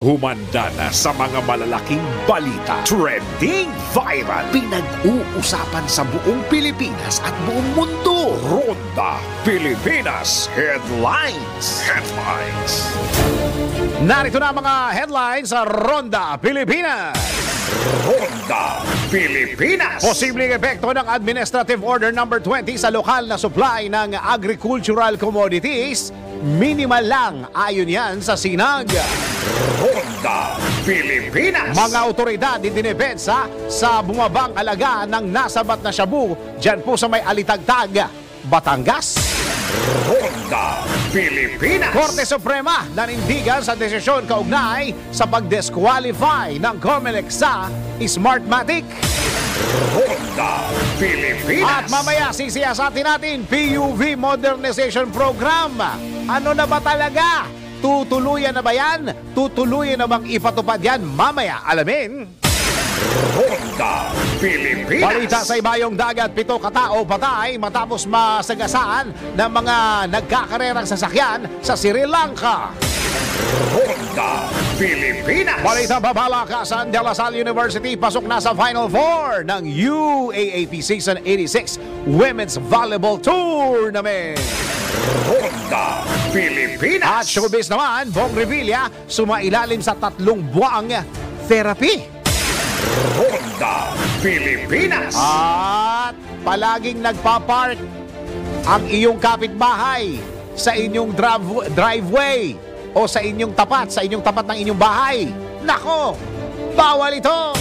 Humanda na sa mga malalaking balita, trending viral, pinag-uusapan sa buong Pilipinas at buong mundo. Ronda Pilipinas Headlines. Narito na mga headlines sa Ronda Pilipinas. Ronda Pilipinas. Posibleng epekto ng Administrative Order No. 20 sa lokal na supply ng agricultural commodities. Minimal lang ayon yan sa Sinag. Ronda Pilipinas. Mga otoridad dinidepetsa sa bumabang alaga ng nasabat na shabu dyan po sa may Alitagtag, Batangas. Ronda Pilipinas. Korte Suprema nanindigan sa desisyon kaugnay sa pag-disqualify ng COMELEC sa Smartmatic. Ronda Pilipinas. At mamaya sisiyasatin natin PUV Modernization Program. Ano na ba talaga? Tutuluyan na ba yan? Tutuluyan na bang ipatupad yan? Mamaya alamin. Ronda Pilipinas. Balita sa ibayong dagat, 7 katao patay matapos masagasaan ng mga nagkakarerang sasakyan sa Sri Lanka. Ronda Pilipinas. Balita babalakasan, De La Salle University pasok na sa Final Four ng UAAP Season 86 Women's Volleyball Tournament. Ronda Pilipinas. At showbiz naman, Bong Revilla sumailalim sa 3 buwang therapy. Ronda Pilipinas. At palaging nagpapark ang iyong kapitbahay sa inyong driveway o sa inyong tapat ng inyong bahay. Nako, bawal ito.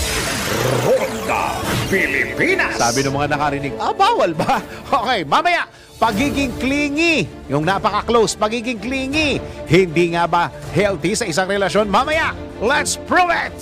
Ronda Pilipinas. Sabi ng mga nakarinig, bawal ba? Okay, mamaya, pagiging clingy, yung napaka-close, pagiging clingy, hindi nga ba healthy sa isang relasyon? Mamaya, let's prove it!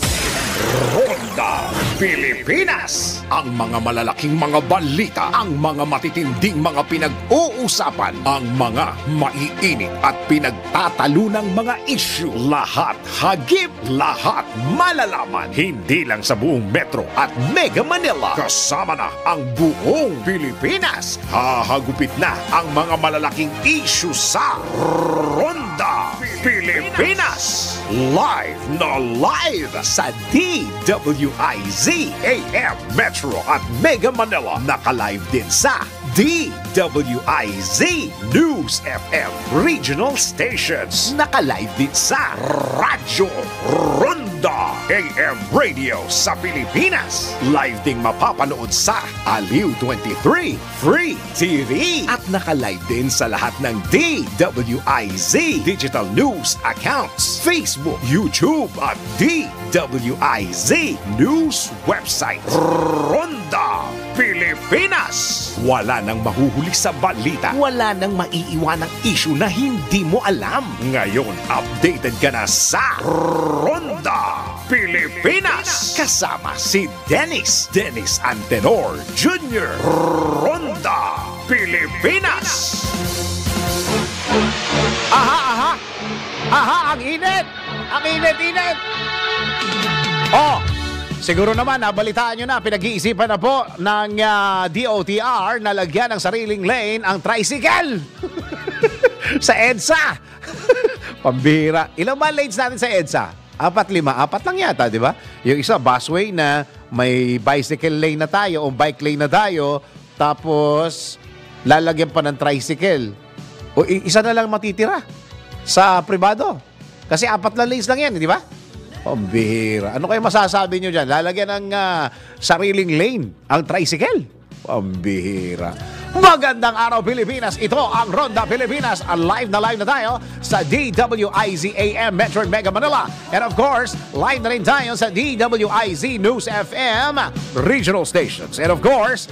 Ronda Pilipinas. Ang mga malalaking mga balita, ang mga matitinding mga pinag-uusapan, ang mga maiinit at pinagtatalunang mga issue. Lahat hagip, lahat malalaman. Hindi lang sa buong Metro at Mega Manila. Kasama na ang buong Pilipinas. Hahagupit na ang mga malalaking issue sa Ronda Pilipinas. Live na live sa DWIZ AM Metro at Mega Manila. Naka-live din sa DWIZ News FM Regional Stations. Naka-live din sa Radyo Ronda AM Radio sa Pilipinas. Live ding mapapanood sa Aliw 23 Free TV. At naka-live din sa lahat ng DWIZ Digital News accounts, Facebook, YouTube at DWIZ News website. Ronda Pilipinas. Wala nang mahuhuli sa balita. Wala nang maiiwanang issue na hindi mo alam. Ngayon, updated ka na sa Ronda Pilipinas. Kasama si Dennis Antenor Jr. Ronda Pilipinas. Aha, ang init! Ang init! Siguro naman, nabalitaan nyo na, pinag-iisipan na po ng DOTR na lagyan ng sariling lane ang tricycle sa EDSA. Pambira. Ilang ba lanes natin sa EDSA? 4, 5. 4 lang yata, di ba? Yung isa, busway na may bicycle lane na tayo o bike lane na tayo, tapos lalagyan pa ng tricycle. O isa na lang matitira sa privado. Kasi 4 na lanes lang yan, di ba? Pambihira. Ano kayo masasabi nyo dyan? Lalagyan ng sariling lane ang tricycle? Pambihira. Magandang araw, Pilipinas. Ito ang Ronda Pilipinas. Live na tayo sa DWIZ AM Metro Mega Manila. And of course, live na rin tayo sa DWIZ News FM Regional Stations. And of course,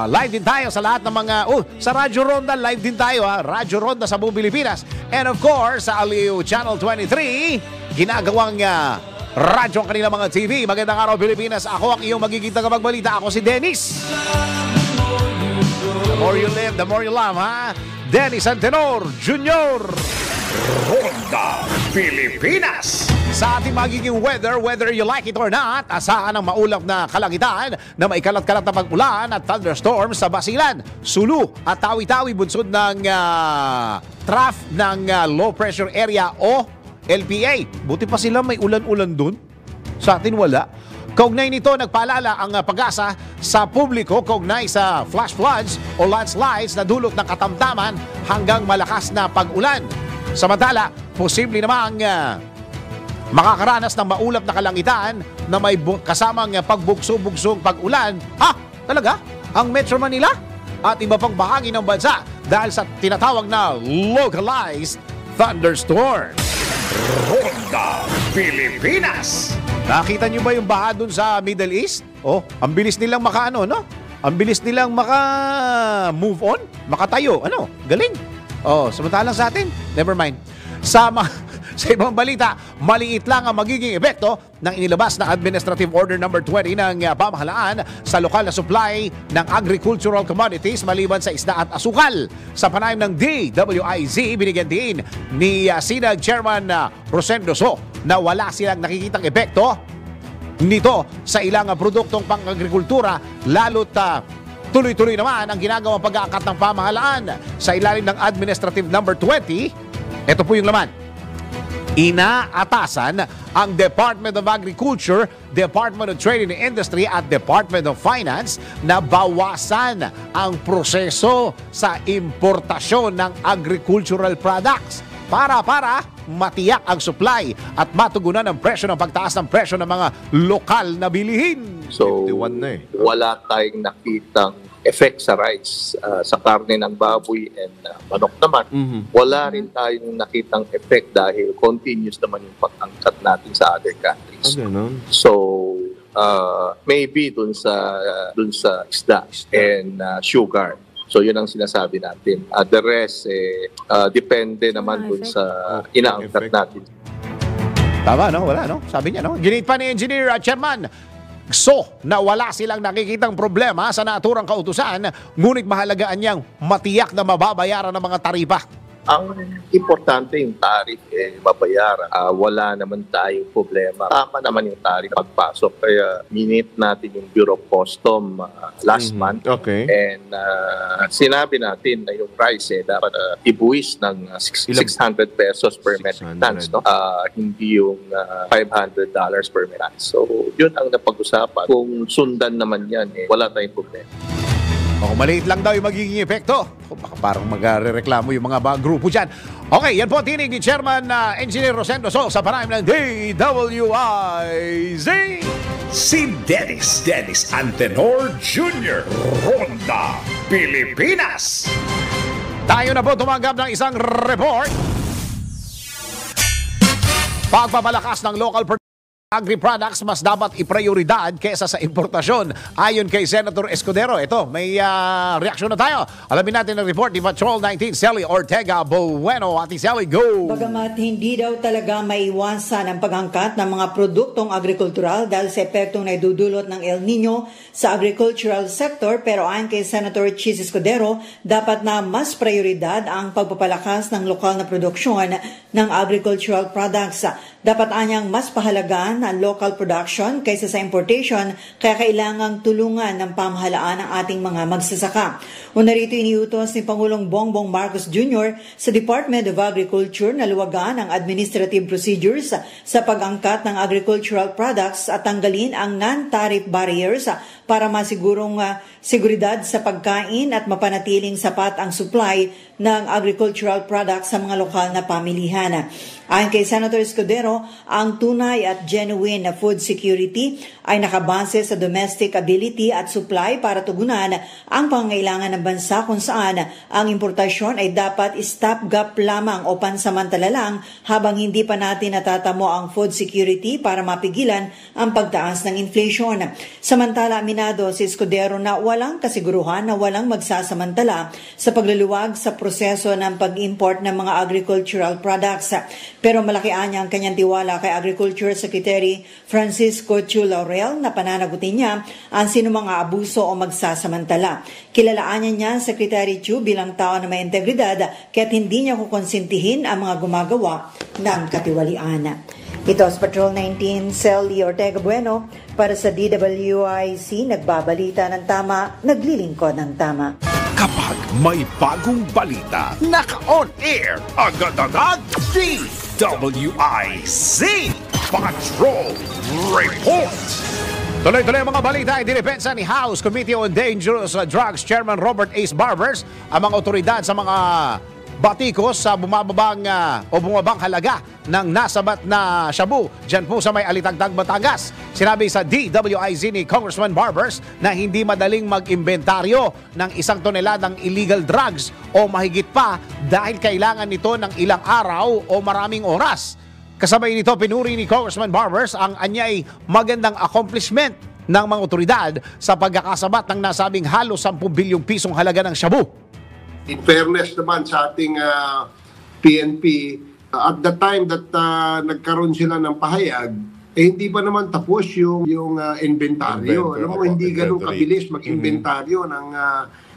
live din tayo sa lahat ng mga... sa Radyo Ronda, live din tayo. Radyo Ronda sa buong Pilipinas. And of course, sa Aliw Channel 23, ginagawang... radyo ang kanila mga TV. Magandang araw, Pilipinas. Ako ang iyong magiging tagapagbalita. Ako si Dennis. The more you live, the more you love, ha? Dennis Antenor Jr. Ronda Pilipinas. Sa ating magiging weather, whether you like it or not, asahan ang maulap na kalangitan na may kalat-kalat na pag-ulan at thunderstorms sa Basilan, Sulu at Tawi-Tawi bunsod ng trough ng low pressure area o LPA. Buti pa sila may ulan-ulan dun. Sa atin wala. Kaugnay nito, nagpaalala ang pag-asa sa publiko kaugnay sa flash floods o landslides na dulot ng katamtaman hanggang malakas na pag-ulan. Samantala, posible namang makakaranas ng maulap na kalangitan na may kasamang pagbugso-bugsong pag-ulan. Talaga? Ang Metro Manila at iba pang bahagi ng bansa dahil sa tinatawag na localized thunderstorm. Ronda Pilipinas! Nakita niyo ba yung baha dun sa Middle East? Ang bilis nilang no? Ang bilis nilang maka-move on, makatayo. Galing. Samantalang sa atin, never mind. Sa ibang balita, maliit lang ang magiging epekto ng inilabas na Administrative Order number 20 ng pamahalaan sa lokal na supply ng agricultural commodities maliban sa isda at asukal. Sa panayam ng DWIZ, binigyan din ni SINAG Chairman Rosendo So na wala silang nakikitang epekto nito sa ilang produktong pang-agrikultura, lalo't tuloy-tuloy naman ang ginagawang pag-aakat ng pamahalaan sa ilalim ng Administrative number 20. Ito po yung laman. Inaatasan ang Department of Agriculture, Department of Trade and Industry at Department of Finance na bawasan ang proseso sa importasyon ng agricultural products para matiyak ang supply at matugunan ang presyo ng pagtaas ng presyo ng mga lokal na bilihin. So, wala tayong nakitang effect sa rice, sa karne ng baboy and manok naman. Wala rin tayong nakitang effect dahil continuous naman yung pag-angkat natin sa other countries. So, maybe dun sa isda and sugar. So, yun ang sinasabi natin. The rest, depende naman dun sa inaangkat natin. Tama, no? Wala, no? Sabi niya, no? Ginit pa ni Engineer Chairman So, na wala silang nakikitang problema sa naturang kautusan, ngunit mahalagaan niyang matiyak na mababayaran ng mga taripa. Ang importante yung tariff, babayaran. Wala naman tayong problema. Tama naman yung tariff pagpasok. Kaya minute natin yung Bureau of Custom last month. Okay. And sinabi natin na yung price dapat ibuwis ng 600 pesos per metric tons. No? Hindi yung $500 per metric tons. So, yun ang napag-usapan. Kung sundan naman yan, wala tayong problema. Maliit lang daw yung magiging epekto. Baka parang magre-reklamo yung mga grupo dyan. Okay, yan po tinig ni Chairman Engineer Rosendo So sa panayam ng DWIZ. Si Dennis Antenor Jr. Ronda Pilipinas. Tayo na po tumanggap ng isang report. Pagpapalakas ng local agri-products mas dapat iprioridad kaysa sa importasyon. Ayon kay Senator Escudero, ito, may reaksyon na tayo. Alamin natin ang report ni Patrol 19, Sally Ortega Bueno. Ati Sally, go! Bagamat hindi daw talaga maiwasan ang pag-angkat ng mga produktong agrikultural dahil sa epektong naidudulot ng El Nino sa agricultural sector, pero ayon kay Senator Chis Escudero, dapat na mas prioridad ang pagpapalakas ng lokal na produksyon ng agricultural products. Dapat anyang mas pahalagaan ang local production kaysa sa importation, kaya kailangang tulungan ng pamahalaan ang ating mga magsasaka. Una rito iniutos ni Pangulong Bongbong Marcos Jr. sa Department of Agriculture na luwagan ang administrative procedures sa pag-angkat ng agricultural products at tanggalin ang non-tariff barriers para masigurong seguridad sa pagkain at mapanatiling sapat ang supply ng agricultural products sa mga lokal na pamilihan. Ayon kay Senator Escudero, ang tunay at genuine na food security ay nakabase sa domestic ability at supply para tugunan ang pangangailangan ng bansa kung saan ang importasyon ay dapat stopgap lamang o pansamantala lang habang hindi pa natin natatamo ang food security para mapigilan ang pagtaas ng inflation. Samantala, aminado si Escudero na walang kasiguruhan na walang magsasamantala sa pagluluwag sa proseso ng pag-import ng mga agricultural products. Pero malaki anya ang kanyang tiwala kay Agriculture Secretary Francisco Chu Laurel na pananagutin niya ang sino mga abuso o magsasamantala. Kilalaan niya Secretary Chu bilang tao na may integridad kaya't hindi niya kukonsintihin ang mga gumagawa ng katiwalian. Ito sa Patrol 19, Sally Ortega Bueno para sa DWIC, nagbabalita ng tama, naglilingkod ng tama. Kapag may bagong balita, naka-on air, agad-agad, DWIZ Patrol Report. Tuloy-tuloy ang mga balita ay dinipensa ni House Committee on Dangerous Drugs Chairman Robert Ace Barbers ang mga otoridad sa mga batikos sa bumabang halaga ng nasabat na shabu dyan po sa may Alitagtag, Batangas. Sinabi sa DWIZ ni Congressman Barbers na hindi madaling mag-imbentaryo ng 1 toneladang illegal drugs o mahigit pa dahil kailangan nito ng ilang araw o maraming oras. Kasabay nito, pinuri ni Congressman Barbers ang anyay magandang accomplishment ng mga otoridad sa pagkakasabat ng nasabing halos 10 bilyong pisong halaga ng shabu. In fairness naman sa ating PNP, at the time that nagkaroon sila ng pahayag, hindi pa naman tapos yung inventaryo. Alam mo, hindi ganun kabilis mag-inventaryo ng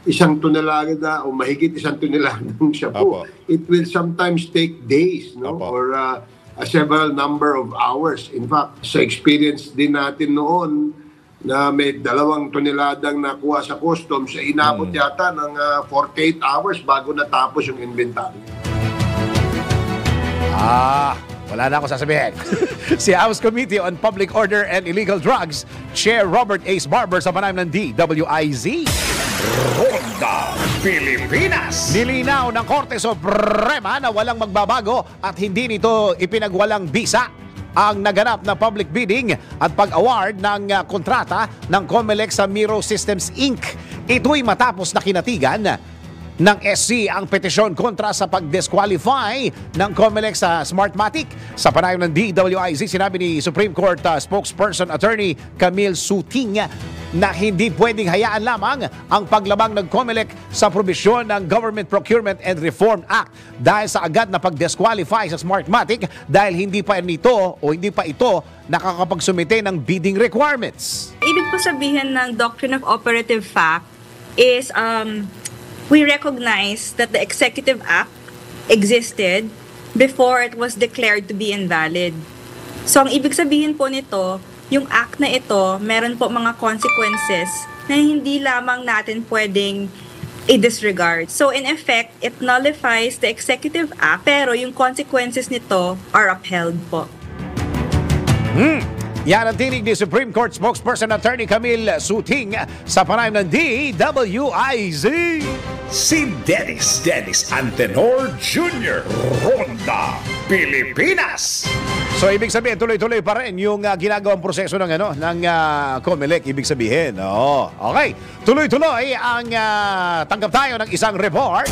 1 tonelada o mahigit 1 tonelada ng shabu. It will sometimes take days, no? Or a several number of hours. In fact, sa experience din natin noon, na may 2 toneladang nakuha sa customs, inabot yata ng 48 hours bago natapos yung inventory. Wala na ako sasabihin. Si House Committee on Public Order and Illegal Drugs, Chair Robert Ace Barber sa panayam ng DWIZ. Ronda Pilipinas. Nilinaw ng Korte Suprema na walang magbabago at hindi nito ipinagwalang bisa ang naganap na public bidding at pag-award ng kontrata ng COMELEC sa Miro Systems Inc. Ito'y matapos na kinatigan ng SC ang petisyon kontra sa pag-disqualify ng COMELEC sa Smartmatic. Sa panayam ng DWIZ, sinabi ni Supreme Court spokesperson Attorney Camille Suting na hindi pwedeng hayaan lamang ang paglabang ng COMELEC sa probisyon ng Government Procurement and Reform Act dahil sa agad na pag-disqualify sa Smartmatic dahil hindi pa ito nakakapagsumite ng bidding requirements. Ibig po sabihin ng Doctrine of Operative Fact is we recognize that the Executive Act existed before it was declared to be invalid. So ang ibig sabihin po nito, yung act na ito, meron po mga consequences na hindi lamang natin pwedeng i-disregard. So in effect, it nullifies the Executive Act, pero yung consequences nito are upheld po. Yan ang tinig ni Supreme Court spokesperson Attorney Camille Suting sa panayam ng DWIZ. Si Dennis Antenor Jr. Ronda Pilipinas. So ibig sabihin tuloy-tuloy pa rin yung ginagawang proseso ng COMELEC, ibig sabihin. Okay. Tuloy-tuloy ang tanggap tayo ng isang report.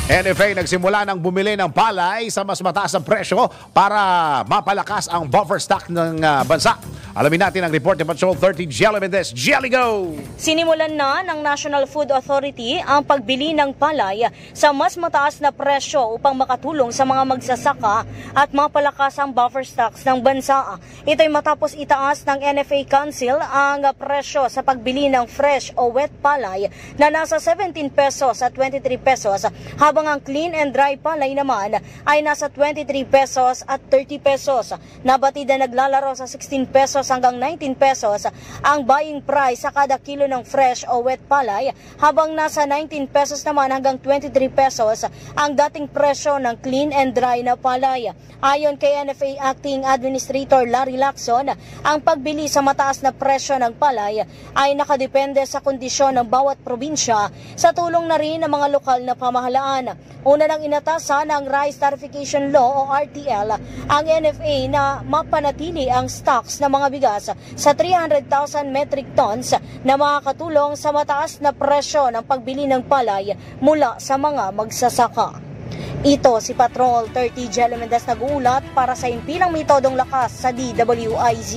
NFA nagsimula ng bumili ng palay sa mas mataas na presyo para mapalakas ang buffer stock ng bansa. Alamin natin ang report ni Patrol 30 Jelly Mendez. Jelly, go! Sinimulan na ng National Food Authority ang pagbili ng palay sa mas mataas na presyo upang makatulong sa mga magsasaka at mapalakas ang buffer stocks ng bansa. Ito'y matapos itaas ng NFA Council ang presyo sa pagbili ng fresh o wet palay na nasa 17 pesos at 23 pesos habang ang clean and dry palay naman ay nasa 23 pesos at 30 pesos. Nabatid na naglalaro sa 16 pesos hanggang 19 pesos ang buying price sa kada kilo ng fresh o wet palay habang nasa 19 pesos naman hanggang 23 pesos ang dating presyo ng clean and dry na palay. Ayon kay NFA Acting Administrator Larry Lacson, ang pagbili sa mataas na presyo ng palay ay nakadepende sa kondisyon ng bawat probinsya sa tulong na rin ng mga lokal na pamahalaan. Una nang inatasan ng Rice Tarification Law o RTL ang NFA na mapanatili ang stocks ng mga bigas sa 300,000 metric tons na makakatulong sa mataas na presyo ng pagbili ng palay mula sa mga magsasaka. Ito si Patrol 30 Jelly Mendez nag-uulat para sa Impilang Metodong Lakas sa DWIZ.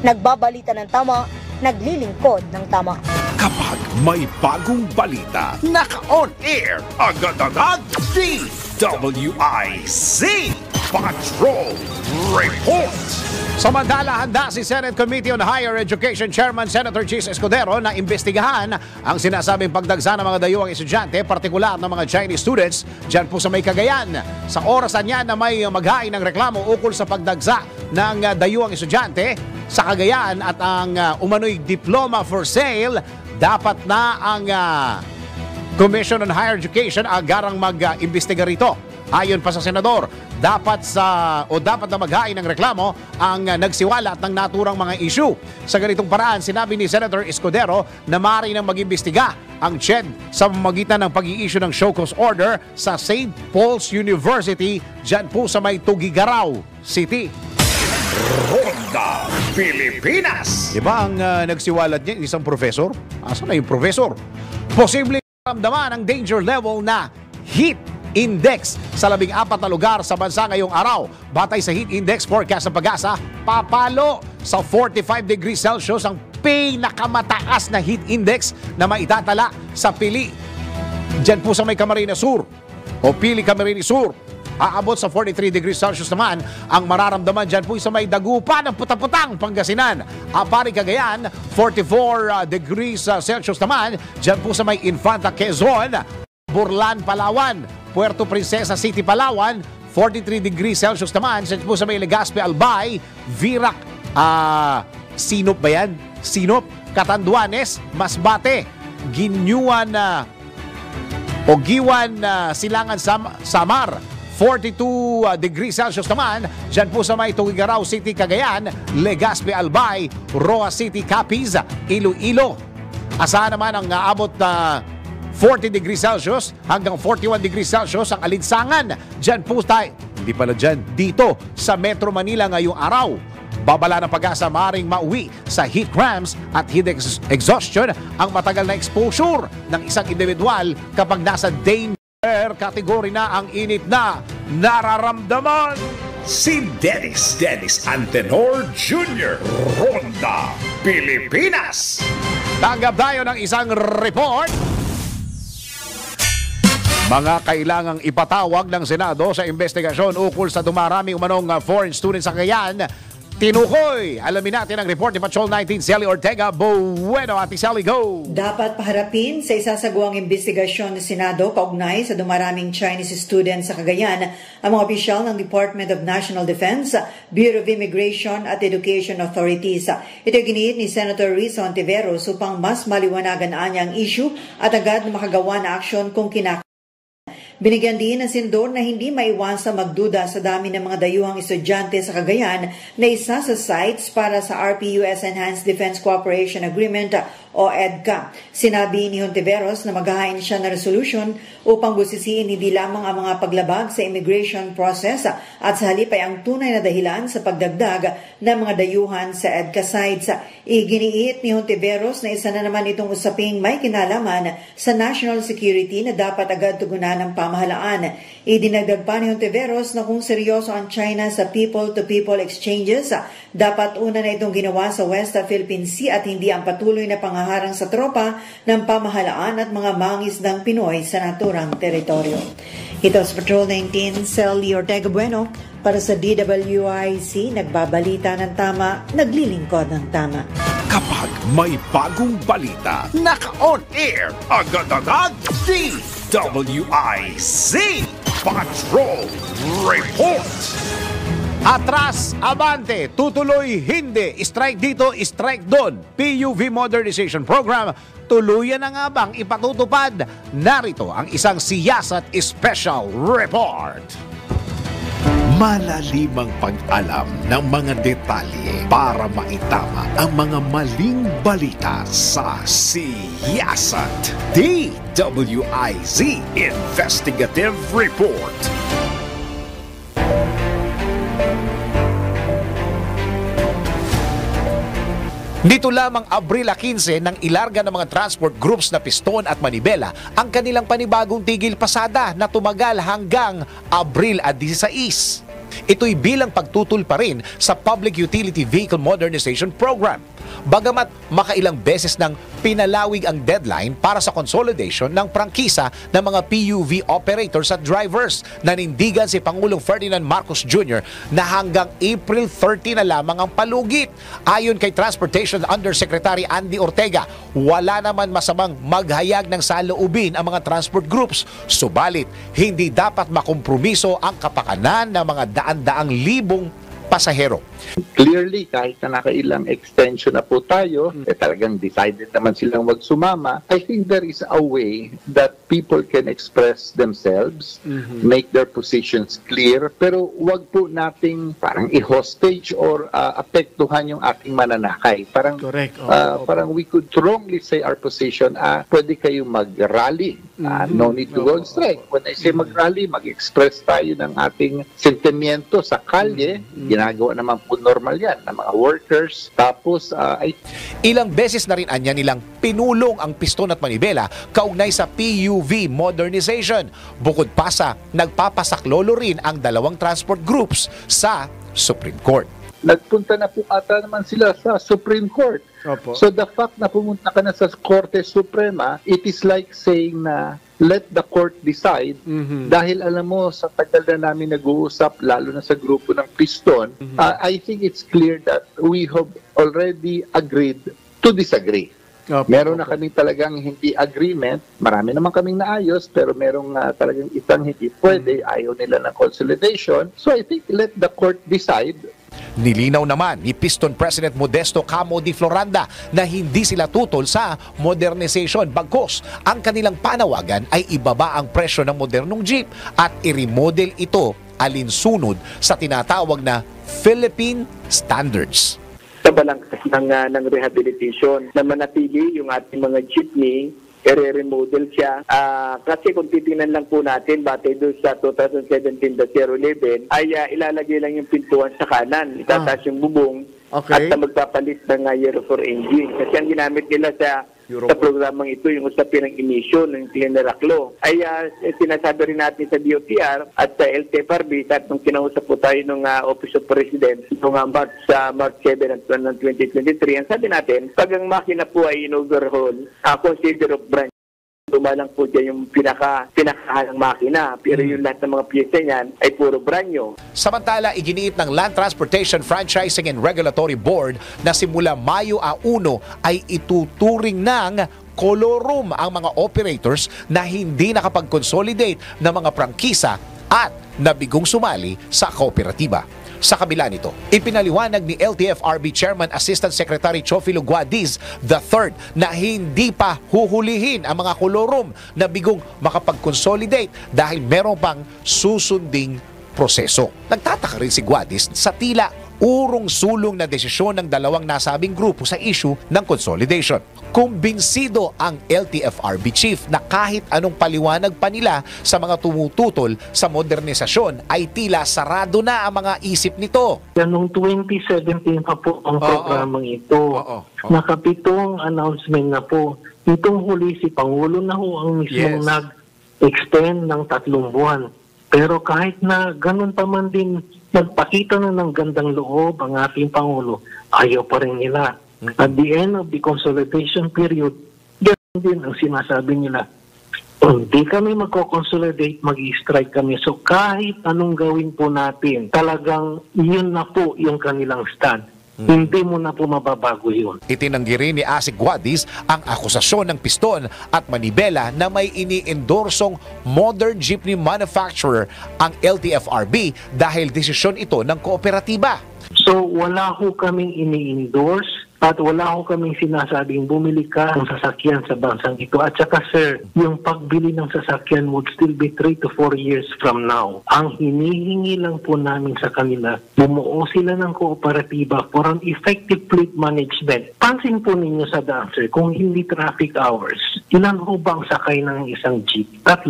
Nagbabalita ng tama, naglilingkod ng tama. Kapag may bagong balita, naka-on air, agad-agad, DWIZ Patrol Report. Samantala, handa si Senate Committee on Higher Education Chairman Senator Chis Escudero na imbestigahan ang sinasabing pagdagsa ng mga dayuhang estudyante, partikular ng mga Chinese students dyan po sa may Cagayan. Sa orasan niya na may maghain ng reklamo ukol sa pagdagsa ng dayuhang estudyante sa Cagayan at ang umano'y diploma for sale, dapat na ang Commission on Higher Education agarang mag-imbestiga rito. Ayon pa sa senador, dapat na maghain ng reklamo ang nagsiwalat ng naturang mga issue. Sa ganitong paraan, sinabi ni Senator Escudero na maaari nang mag-imbestiga ang CHED sa pamamagitan ng pag-i-issue ng show cause order sa St. Paul's University dyan po sa may Tugigaraw City. Ronda Pilipinas. Diba ang nagsiwalat niya, isang professor? Asan na yung professor? Posible ramdaman ang danger level na heat index sa 14 na lugar sa bansa ngayong araw. Batay sa heat index forecast ng Pag-asa, papalo sa 45 degrees Celsius ang pinakamataas na heat index na maitatala sa Pili. Diyan po sa may Camarines Sur o Pili Camarines Sur. Aabot sa 43 degrees Celsius naman ang mararamdaman dyan po sa may Dagupan ng Putaputang, Pangasinan. Apari Cagayan, 44 degrees Celsius naman dyan po sa may Infanta, Quezon. Burlan, Palawan, Puerto Princesa City, Palawan, 43 degrees Celsius naman dyan po sa may Legazpi, Albay, Virac, Sinop ba yan? Sinop, Catanduanes, Masbate, Ginyuan o Giwan, Silangan, Samar, 42 degrees Celsius naman dyan po sa may Tugigaraw City, Cagayan, Legazpi, Albay, Roa City, Capiz, Iloilo. Asahan naman ang aabot na 40 degrees Celsius hanggang 41 degrees Celsius ang alinsangan. Dyan po tayo, hindi pala dyan, dito sa Metro Manila ngayong araw. Babala ng Pag-asa, maaaring mauwi sa heat cramps at heat exhaustion ang matagal na exposure ng isang individual kapag nasa danger category na ang init na nararamdaman. Si Dennis Antenor Jr. Ronda Pilipinas. Tanggap tayo ng isang report. Mga kailangang ipatawag ng Senado sa investigasyon ukol sa dumaraming umanong foreign students sa Cagayan. Tinukoy! Alamin natin ang report ni Patrol 19, Sally Ortega. Bueno, Ate Sally, go! Dapat paharapin sa isasagawang investigasyon ng Senado kaugnay sa dumaraming Chinese students sa Cagayan ang mga opisyal ng Department of National Defense, Bureau of Immigration at Education Authorities. Ito giniit ni Senator Risa Ontiveros upang mas maliwanagan niya ang issue at agad na makagawa na aksyon kung kinakailangan. Binigyan din ng senador na hindi maiwas sa magduda sa dami ng mga dayuhang estudyante sa Cagayan na isa sa sites para sa RPUS Enhanced Defense Cooperation Agreement o EDCA. Sinabi ni Hontiveros na maghahain siya na resolution upang busisiin hindi lamang ang mga paglabag sa immigration process at sa halip ay ang tunay na dahilan sa pagdagdag ng mga dayuhan sa EDCA sites. Iginiit ni Hontiveros na isa na naman itong usaping may kinalaman sa national security na dapat agad tugunan ng pamahalaan. Idinagdag pa ni Hontiveros na kung seryoso ang China sa people-to-people exchanges, dapat una na itong ginawa sa West Philippine Sea at hindi ang patuloy na pangaharang sa tropa ng pamahalaan at mga mangisdang Pinoy sa naturang teritoryo. Ito sa Patrol 19, Sally Ortega Bueno para sa DWIC, nagbabalita ng tama, naglilingkod ng tama. Kapag may bagong balita, naka-on air agad-agad DWIC Patrol Report. Atras, abante, tutuloy, hindi, strike dito, strike doon. PUV Modernization Program, tuluyan na nga bang ipatutupad? Narito ang isang siyasat special report. Malalimang pag-alam ng mga detalye para maitama ang mga maling balita sa siyasat. DWIZ Investigative Report. Dito lamang Abril 15 nang ilarga ng mga transport groups na Piston at Manibela ang kanilang panibagong tigil pasada na tumagal hanggang Abril 16. Ito'y bilang pagtutol pa rin sa Public Utility Vehicle Modernization Program. Bagamat makailang beses nang pinalawig ang deadline para sa consolidation ng prangkisa ng mga PUV operators at drivers, nanindigan si Pangulong Ferdinand Marcos Jr. na hanggang April 30 na lamang ang palugit. Ayon kay Transportation Undersecretary Andy Ortega, wala naman masamang maghayag ng saloobin ang mga transport groups. Subalit, hindi dapat makompromiso ang kapakanan ng mga daan-daang libong pasahero. Clearly, kahit na nakailang extension na po tayo, talagang decided naman silang magsumama. I think there is a way that people can express themselves, make their positions clear, pero wag po nating parang i-hostage or apektuhan yung ating mananakay. Parang, Correct. parang we could strongly say our position, pwede kayong mag-rally. No need to go on strike. When I say mag-rally, mag-express tayo ng ating sentimiento sa kalye. Ginagawa naman po normal yan ng mga workers. Tapos, Ilang beses na rin anya nilang pinulong ang piston at manibela kaugnay sa PUV modernization. Bukod pa sa nagpapasaklolo rin ang dalawang transport groups sa Supreme Court. nagpunta na po ata naman sila sa Supreme Court. Opo. So the fact na pumunta ka na sa Korte Suprema, it is like saying na let the court decide dahil alam mo sa tagal na namin nag-uusap lalo na sa grupo ng Piston, I think it's clear that we have already agreed to disagree. Opo. Meron na kaming talagang hindi agreement, marami naman kaming naayos pero merong talagang isang hindi pwede, ayaw nila ng consolidation. So I think let the court decide. Nilinaw naman ni Piston President Modesto Camo di Floranda na hindi sila tutol sa modernization. Bagkus, ang kanilang panawagan ay ibaba ang presyo ng modernong jeep at i-remodel ito alinsunod sa tinatawag na Philippine Standards. Sa balangkas ng rehabilitation na manatili yung ating mga jeepney, i-remodel siya. Kasi kung titingnan lang po natin, batay doon sa 2017-011, ay ilalagay lang yung pintuan sa kanan. Itataas yung bubong at magpapalit ng Euro 4 engine. Kasi ang ginamit nila sa programang ito, yung usapin ng emission, ng Cleaner Law, ay sinasabi rin natin sa DOTR at sa LTFRB at nung kinausap po tayo ng Office of President noong March 7 ng 2023, ang sabi natin, pag ang makina po ay in-overhaul, consider of branch, lumalang po dyan yung pinakahanang makina. Pero yung lahat ng mga piyesa niyan ay puro branyo. Samantala, iginiit ng Land Transportation Franchising and Regulatory Board na simula Mayo 1 ay ituturing ng kolorum ang mga operators na hindi nakapag-consolidate ng mga prangkisa at nabigong sumali sa kooperatiba. Sa kabila nito, ipinaliwanag ni LTFRB Chairman Assistant Secretary Chofilo Guadiz III na hindi pa huhulihin ang mga kolorum na bigong makapag-consolidate dahil meron pang susunding proseso. Nagtataka rin si Guadiz sa tila urong-sulong na desisyon ng dalawang nasabing grupo sa issue ng consolidation. Kumbinsido ang LTFRB chief na kahit anong paliwanag pa nila sa mga tumututol sa modernisasyon ay tila sarado na ang mga isip nito. Noong 2017 pa po ang programang ito. Nakapitong announcement na po. Itong huli si Pangulo na ho ang mismong nag-extend ng 3 buwan. Pero kahit na ganun pa man din, nagpakita na ng gandang loob ang ating Pangulo, ayaw pa rin nila. At the end of the consolidation period, ganun din ang sinasabi nila. Hindi kami magko-consolidate, mag-strike kami. So kahit anong gawin po natin, talagang yun na po yung kanilang stand. Hindi mo na po mababago yun. Itinanggi rin ni Asik Guadiz ang akusasyon ng Piston at Manibela na may ini-endorsong modern jeepney manufacturer ang LTFRB dahil desisyon ito ng kooperatiba. So wala ho kaming ini-endorse at wala ho kaming sinasabing bumili ka ng sasakyan sa bansang ito. At saka sir, yung pagbili ng sasakyan would still be 3 to 4 years from now. Ang hinihingi lang po namin sa kanila, bumuo sila ng kooperatiba for an effective fleet management. Pansin po ninyo sa daan sir, kung hindi traffic hours, ilan ho bang sakay ng isang jeep? 3.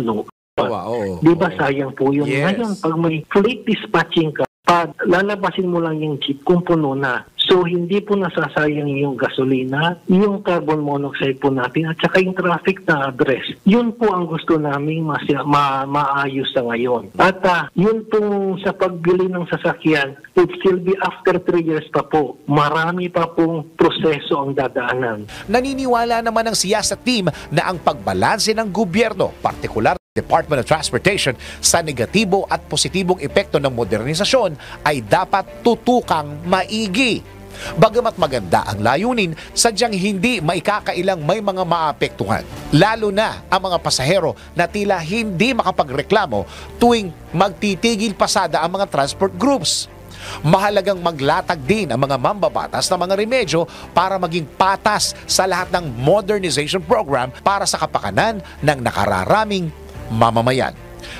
Di ba sayang po yun? Ngayon, pag may fleet dispatching ka, lalabasin mo lang yung jeep kung puno na. So, hindi po nasasayang yung gasolina, yung carbon monoxide po natin, at saka yung traffic na address. Yun po ang gusto namin maayos sa ngayon. At yun po sa pagbili ng sasakyan, it still be after 3 years pa po. Marami pa pong proseso ang dadaanan. Naniniwala naman ang siyasa team na ang pagbalanse ng gobyerno, partikular Department of Transportation sa negatibo at positibong epekto ng modernisasyon ay dapat tutukang maigi. Bagamat maganda ang layunin, sadyang hindi maikakailang may mga maapektuhan. Lalo na ang mga pasahero na tila hindi makapagreklamo tuwing magtitigil pasada ang mga transport groups. Mahalagang maglatag din ang mga mambabatas ng mga remedyo para maging patas sa lahat ng modernization program para sa kapakanan ng nakararaming mamamayan.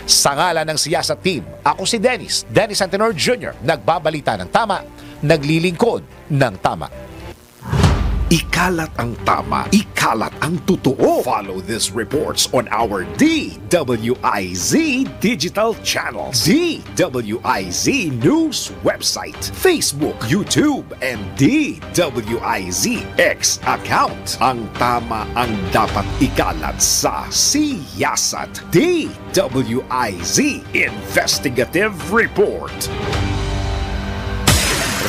Sa ngalan ng Siyasat Team, ako si Dennis Antenor Jr., nagbabalita ng tama, naglilingkod ng tama. Ikalat ang tama, ikalat ang totoo. Follow these reports on our DWIZ digital channels, DWIZ News website, Facebook, YouTube, and DWIZ X account. Ang tama ang dapat ikalat sa Siyasat DWIZ Investigative Report.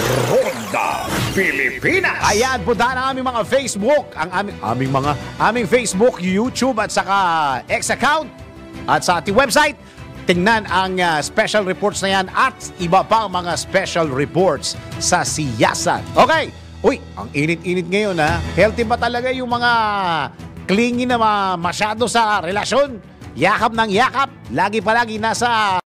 Ronda Pilipinas. Ayan, puntahan ang aming mga Facebook, ang aming Facebook, YouTube at saka X account at sa ating website. Tingnan ang special reports na yan at iba pa mga special reports sa Siyasat. Okay. Uy, ang init-init ngayon ha. Healthy ba talaga yung mga clingy na masyado sa relasyon? Yakap ng yakap. Lagi nasa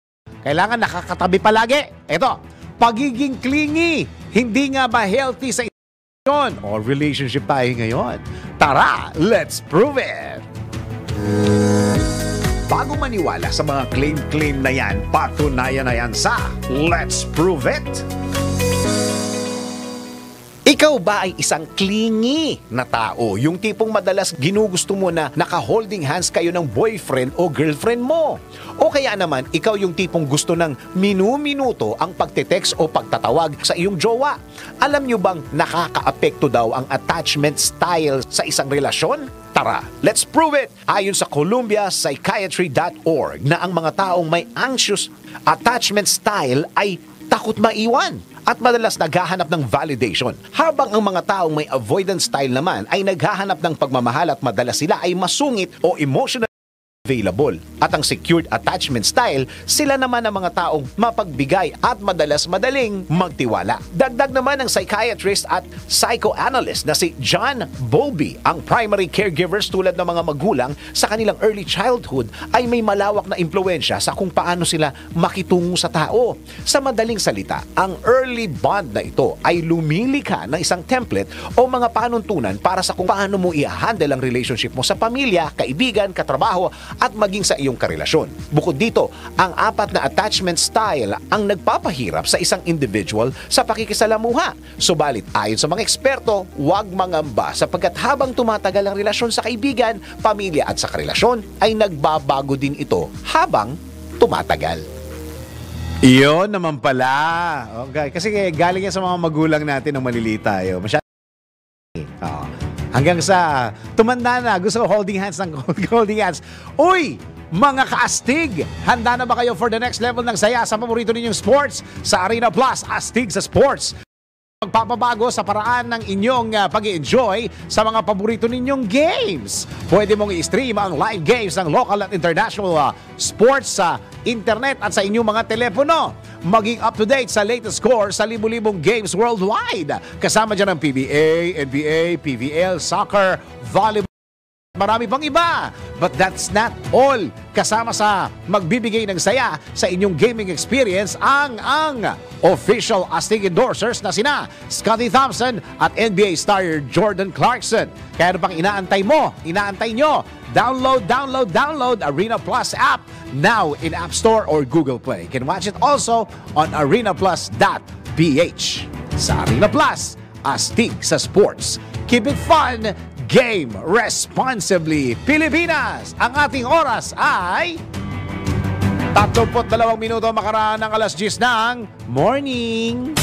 kailangan nakakatabi palagi. Ito, pagiging clingy, hindi nga ba healthy sa relasyon o relationship tayo ngayon? Tara, let's prove it! Bago maniwala sa mga claim na yan, patunayan na yan sa Let's Prove It! Ikaw ba ay isang clingy na tao? Yung tipong madalas ginugusto mo na naka-holding hands kayo ng boyfriend o girlfriend mo? O kaya naman, ikaw yung tipong gusto ng minu-minuto ang pagte-text o pagtatawag sa iyong jowa? Alam nyo bang nakaka-apekto daw ang attachment style sa isang relasyon? Tara, let's prove it! Ayon sa ColumbiaPsychiatry.org na ang mga taong may anxious attachment style ay takot maiwan at madalas naghahanap ng validation. Habang ang mga taong may avoidance style naman ay naghahanap ng pagmamahal at madalas sila ay masungit o emotional available. At ang secured attachment style, sila naman ang mga taong mapagbigay at madalas madaling magtiwala. Dagdag naman ng psychiatrist at psychoanalyst na si John Bowlby, ang primary caregivers tulad ng mga magulang sa kanilang early childhood ay may malawak na impluwensya sa kung paano sila makitungo sa tao. Sa madaling salita, ang early bond na ito ay lumilikha ng isang template o mga panuntunan para sa kung paano mo i-handle ang relationship mo sa pamilya, kaibigan, katrabaho, at maging sa iyong karelasyon. Bukod dito, ang 4 na attachment style ang nagpapahirap sa isang individual sa pakikisalamuha. Subalit ayon sa mga eksperto, huwag mangamba sapagkat habang tumatagal ang relasyon sa kaibigan, pamilya at sa karelasyon, ay nagbabago din ito habang tumatagal. Iyon naman pala. Okay. Kasi galing yan sa mga magulang natin nung maliliit tayo. Hanggang sa tumanda na, gusto ko holding hands. Uy! Mga kaastig! Handa na ba kayo for the next level ng saya sa paborito ninyong sports? Sa Arena Plus, Astig sa Sports. Magpapabago sa paraan ng inyong pag-i-enjoy sa mga paborito ninyong games. Pwede mong i-stream ang live games ng local at international sports sa internet at sa inyong mga telepono. Maging up-to-date sa latest score sa libu-libong games worldwide. Kasama dyan ang PBA, NBA, PVL, soccer, volleyball, marami pang iba. But that's not all. Kasama sa magbibigay ng saya sa inyong gaming experience ang official Astig endorsers na sina Scotty Thompson at NBA star Jordan Clarkson. Kaya ano pang inaantay nyo? Download Arena Plus app now in App Store or Google Play. You can watch it also on arenaplus.ph. Sa Arena Plus, Astig sa Sports. Keep it fun, game responsibly. Pilipinas, ang ating oras ay 32 minuto makaraan ng alas 10 ng morning.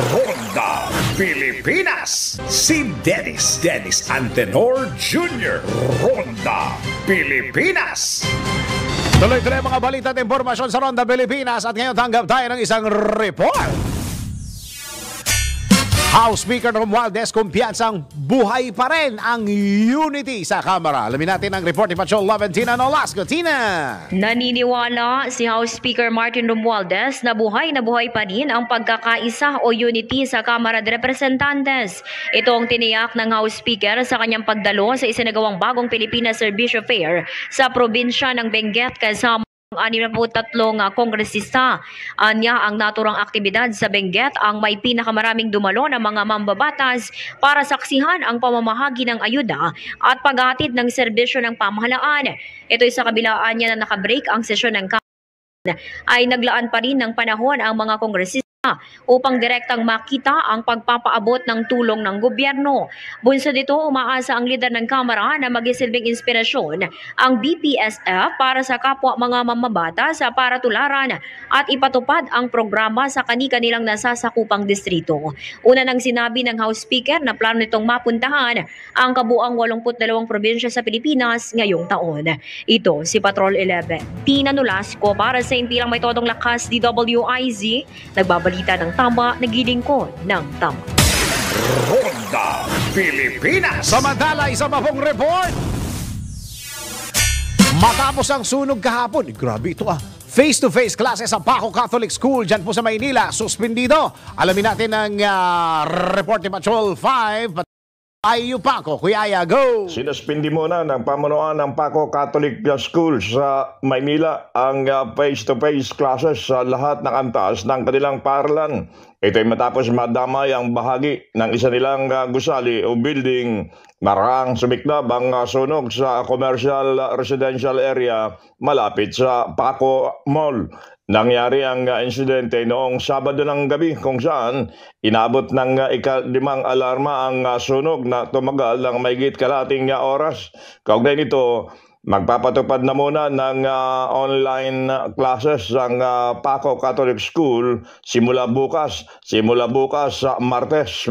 Ronda Pilipinas. Si Dennis Antenor Jr. Ronda Pilipinas. Tuloy-tuloy mga balita at impormasyon sa Ronda Pilipinas at ngayon tanggap tayo ng isang report. House Speaker Romualdez, kumpiyansang buhay pa rin ang unity sa Kamara. Alamin natin ang report ni Patrol Laventina Nolasco. Tina! Naniniwala si House Speaker Martin Romualdez na buhay pa rin ang pagkakaisa o unity sa Kamara de Representantes. Ito ang tiniyak ng House Speaker sa kanyang pagdalo sa isinagawang bagong Pilipinas Service Fair sa probinsya ng Benguet kasama Ang 63 kongresista. Anya ang naturang aktibidad sa Benguet ang may pinakamaraming dumalo ng mga mambabatas para saksihan ang pamamahagi ng ayuda at paghatid ng serbisyo ng pamahalaan. Ito'y sa kabilaan niya na nakabreak ang sesyon ng ay naglaan pa rin ng panahon ang mga kongresista upang direktang makita ang pagpapaabot ng tulong ng gobyerno. Bunso dito, umaasa ang lider ng Kamara na magisilbing inspirasyon ang BPSF para sa kapwa mga mambabatas para tularan at ipatupad ang programa sa kani-kanilang nasasakupang distrito. Una nang sinabi ng House Speaker na plano nitong mapuntahan ang kabuang 82 probinsya sa Pilipinas ngayong taon. Ito si Patrol 11. Tina Nolasco para sa Impilang May Todong Lakas DWIZ, nagbabalita ng tama, naglilingkod ng tama. Ronda Pilipinas. Samantalay sa Mapong Report. Matapos ang sunog kahapon, grabe ito face-to-face classes sa Paco Catholic School dyan po sa Maynila, suspendido. Alamin natin ang report ni Patrol 5. Ayo Paco, Kuya Aya, go! Sinuspindi muna ng pamunuan ng Paco Catholic School sa Maynila ang face-to-face classes sa lahat ng antas ng kanilang paaralan. Ito ay matapos madamay ang bahagi ng isa nilang gusali o building. Marang sumiklab ang sunog sa commercial residential area malapit sa Paco Mall. Nangyari ang insidente noong Sabado ng gabi kung saan inabot ng ika-5 alarma ang sunog na tumagal ng mahigit kalahating oras. Kaugnay nito, magpapatupad na muna ng online classes ang Paco Catholic School simula bukas sa Martes,